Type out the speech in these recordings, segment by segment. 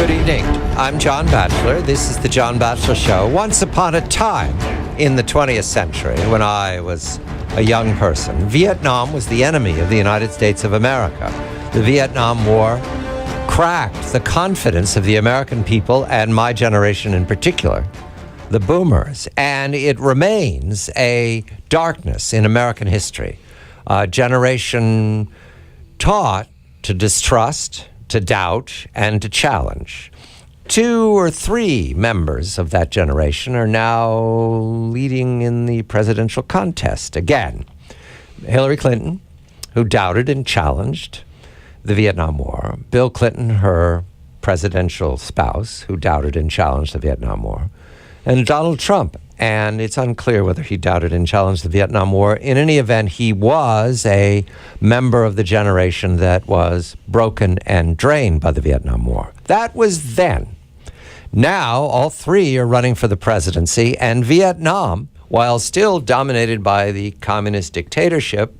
Good evening. I'm John Batchelor. This is the John Batchelor Show. Once upon a time in the 20th century, when I was a young person, Vietnam was the enemy of the United States of America. The Vietnam War cracked the confidence of the American people, and my generation in particular, the boomers, and it remains a darkness in American history. A generation taught to distrust, to doubt, and to challenge. 2 or 3 members of that generation are now leading in the presidential contest again. Hillary Clinton, who doubted and challenged the Vietnam War. Bill Clinton, her presidential spouse, who doubted and challenged the Vietnam War. And Donald Trump. And it's unclear whether he doubted and challenged the Vietnam War. In any event, he was a member of the generation that was broken and drained by the Vietnam War. That was then. Now, all 3 are running for the presidency, and Vietnam, while still dominated by the communist dictatorship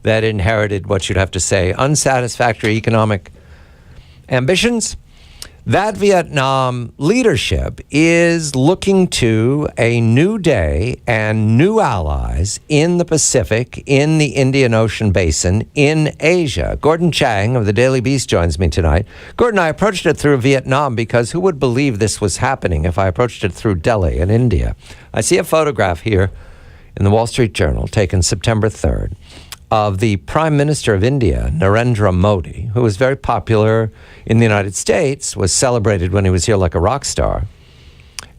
that inherited what you'd have to say unsatisfactory economic ambitions, that Vietnam leadership is looking to a new day and new allies in the Pacific, in the Indian Ocean Basin, in Asia. Gordon Chang of the Daily Beast joins me tonight. Gordon, I approached it through Vietnam because who would believe this was happening if I approached it through Delhi in India? I see a photograph here in the Wall Street Journal taken September 3rd of the Prime Minister of India, Narendra Modi, who was very popular in the United States, was celebrated when he was here like a rock star,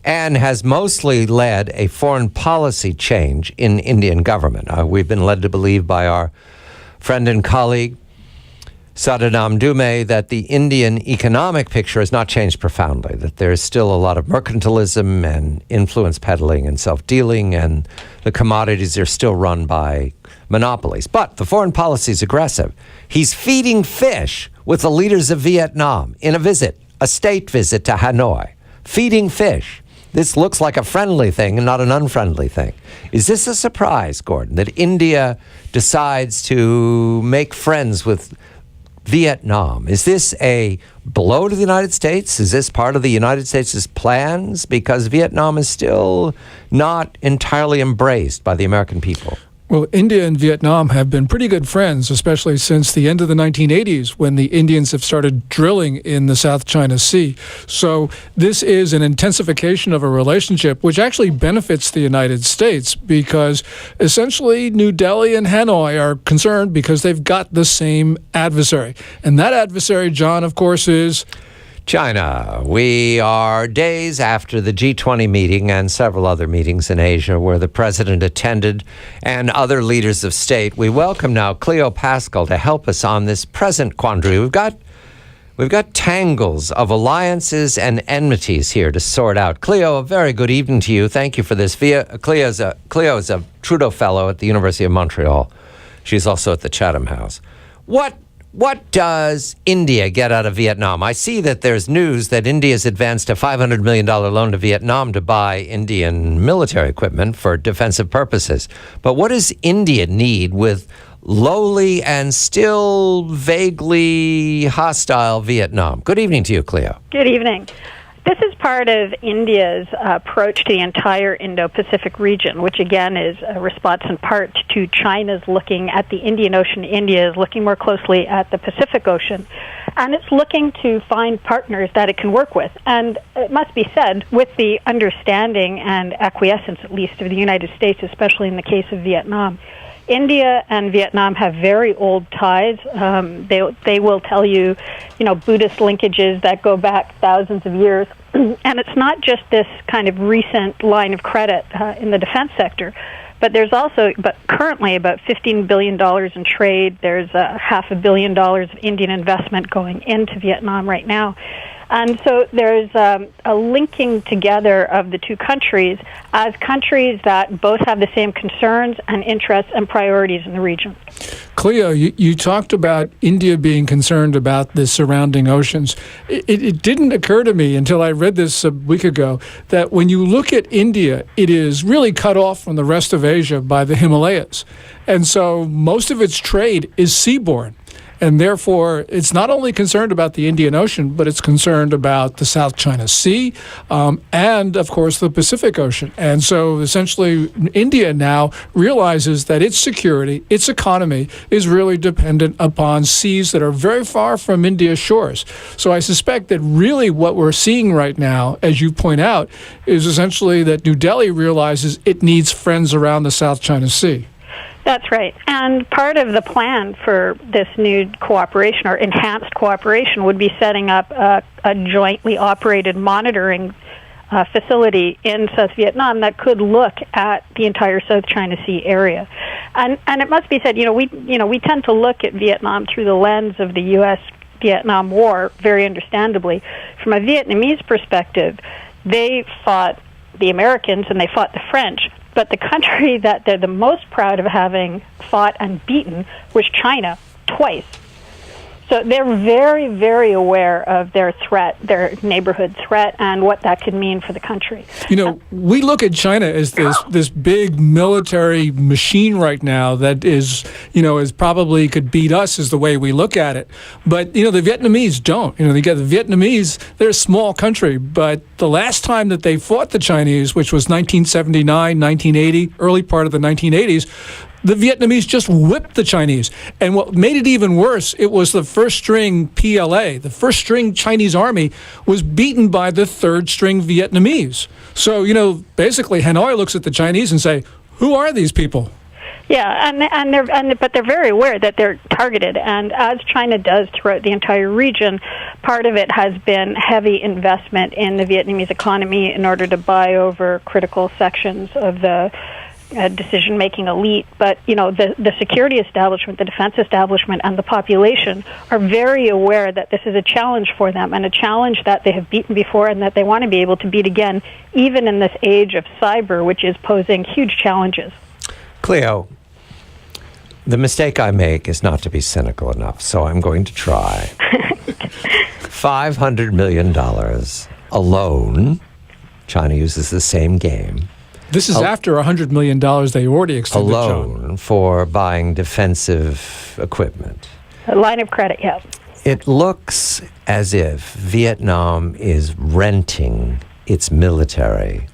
and has mostly led a foreign policy change in Indian government. We've been led to believe by our friend and colleague, Sadanam Dume, that the Indian economic picture has not changed profoundly, that there's still a lot of mercantilism and influence peddling and self-dealing, and the commodities are still run by monopolies. But the foreign policy is aggressive. He's feeding fish with the leaders of Vietnam in a state visit to Hanoi. Feeding fish. This looks like a friendly thing and not an unfriendly thing. Is this a surprise, Gordon, that India decides to make friends with Vietnam? Is this a blow to the United States? Is this part of the United States' plans? Because Vietnam is still not entirely embraced by the American people. Well, India and Vietnam have been pretty good friends, especially since the end of the 1980s when the Indians have started drilling in the South China Sea. So this is an intensification of a relationship which actually benefits the United States because essentially New Delhi and Hanoi are concerned because they've got the same adversary. And that adversary, John, of course, is China. We are days after the G20 meeting and several other meetings in Asia where the president attended and other leaders of state. We welcome now Cleo Paskal to help us on this present quandary. We've got tangles of alliances and enmities here to sort out. Cleo, a very good evening to you. Thank you for this. Cleo is a Trudeau Fellow at the University of Montreal. She's also at the Chatham House. What does India get out of Vietnam? I see that there's news that India's advanced a $500 million loan to Vietnam to buy Indian military equipment for defensive purposes. But what does India need with lowly and still vaguely hostile Vietnam? Good evening to you, Cleo. Good evening. This is part of India's approach to the entire Indo-Pacific region, which again is a response in part to China's looking at the Indian Ocean. India is looking more closely at the Pacific Ocean, and it's looking to find partners that it can work with. And it must be said, with the understanding and acquiescence, at least, of the United States, especially in the case of Vietnam. India and Vietnam have very old ties. They will tell you, Buddhist linkages that go back thousands of years. And it's not just this kind of recent line of credit in the defense sector, but there's also, currently about $15 billion in trade. There's $500 million of Indian investment going into Vietnam right now. And so there's a linking together of the two countries as countries that both have the same concerns and interests and priorities in the region. Cleo, you talked about India being concerned about the surrounding oceans. It didn't occur to me until I read this a week ago that when you look at India, it is really cut off from the rest of Asia by the Himalayas. And so most of its trade is seaborne. And therefore, it's not only concerned about the Indian Ocean, but it's concerned about the South China Sea and, of course, the Pacific Ocean. And so essentially, India now realizes that its security, its economy is really dependent upon seas that are very far from India's shores. So I suspect that really what we're seeing right now, as you point out, is essentially that New Delhi realizes it needs friends around the South China Sea. That's right. And part of the plan for this new cooperation or enhanced cooperation would be setting up a jointly operated monitoring facility in South Vietnam that could look at the entire South China Sea area. And it must be said, we tend to look at Vietnam through the lens of the U.S.-Vietnam War, very understandably. From a Vietnamese perspective, they fought the Americans and they fought the French. But the country that they're the most proud of having fought and beaten was China, twice. So they're very, very aware of their threat, their neighborhood threat, and what that could mean for the country. We look at China as this big military machine right now that is probably could beat us is the way we look at it. But, the Vietnamese don't. The Vietnamese, they're a small country, but the last time that they fought the Chinese, which was 1979, 1980, early part of the 1980s, the Vietnamese just whipped the Chinese. And what made it even worse, it was the first-string PLA. The first-string Chinese army was beaten by the third-string Vietnamese. So, basically Hanoi looks at the Chinese and say, who are these people? Yeah, but they're very aware that they're targeted. And as China does throughout the entire region, part of it has been heavy investment in the Vietnamese economy in order to buy over critical sections of the decision-making elite, but the security establishment, the defense establishment, and the population are very aware that this is a challenge for them and a challenge that they have beaten before and that they want to be able to beat again, even in this age of cyber, which is posing huge challenges. Cleo, the mistake I make is not to be cynical enough, so I'm going to try. $500 million alone. China uses the same game. This is after $100 million they already extended, alone John. For buying defensive equipment. A line of credit, yeah. It looks as if Vietnam is renting its military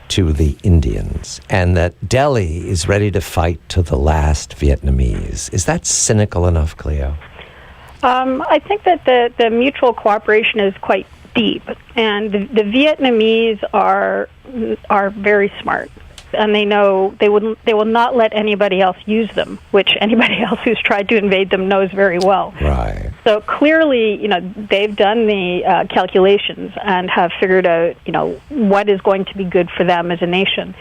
to the Indians and that Delhi is ready to fight to the last Vietnamese. Is that cynical enough, Cleo? I think that the mutual cooperation is quite deep, and the Vietnamese are very smart, and they know they will not let anybody else use them, which anybody else who's tried to invade them knows very well. Right. So clearly, they've done the calculations and have figured out, what is going to be good for them as a nation.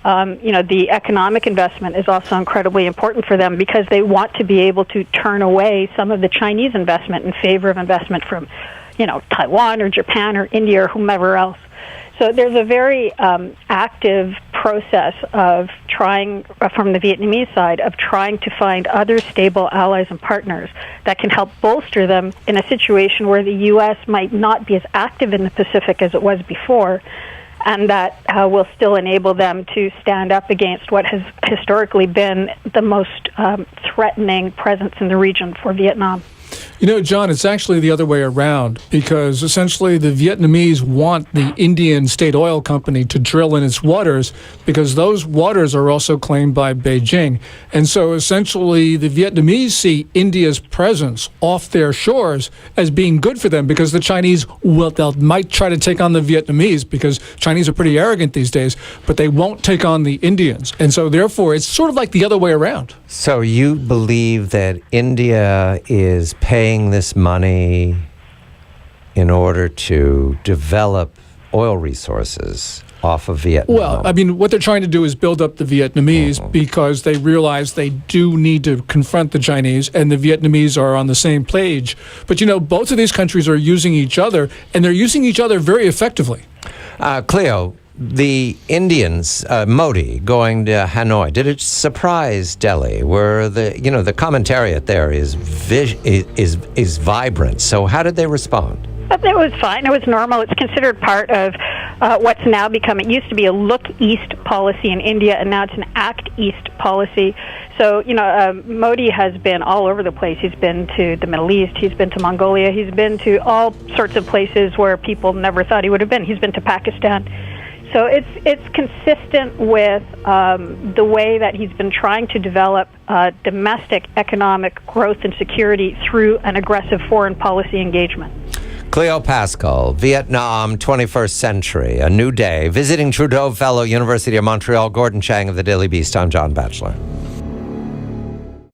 The economic investment is also incredibly important for them because they want to be able to turn away some of the Chinese investment in favor of investment from Taiwan or Japan or India or whomever else. So there's a very active process of trying, from the Vietnamese side, of trying to find other stable allies and partners that can help bolster them in a situation where the U.S. might not be as active in the Pacific as it was before, and that will still enable them to stand up against what has historically been the most threatening presence in the region for Vietnam. John, it's actually the other way around because essentially the Vietnamese want the Indian State Oil Company to drill in its waters because those waters are also claimed by Beijing. And so essentially the Vietnamese see India's presence off their shores as being good for them because the Chinese might try to take on the Vietnamese because Chinese are pretty arrogant these days, but they won't take on the Indians. And so therefore it's sort of like the other way around. So you believe that India is paying this money in order to develop oil resources off of Vietnam? Well, what they're trying to do is build up the Vietnamese because they realize they do need to confront the Chinese, and the Vietnamese are on the same page. But, both of these countries are using each other, and they're using each other very effectively. Cleo, the Indians, Modi, going to Hanoi, did it surprise Delhi? Where the commentariat there is vibrant. So how did they respond? It was fine. It was normal. It's considered part of what's now become, it used to be a look east policy in India, and now it's an act east policy. So, Modi has been all over the place. He's been to the Middle East. He's been to Mongolia. He's been to all sorts of places where people never thought he would have been. He's been to Pakistan. So it's consistent with the way that he's been trying to develop domestic economic growth and security through an aggressive foreign policy engagement. Cleo Paskal, Vietnam, 21st Century, A New Day, visiting Trudeau Fellow, University of Montreal, Gordon Chang of the Daily Beast. I'm John Batchelor.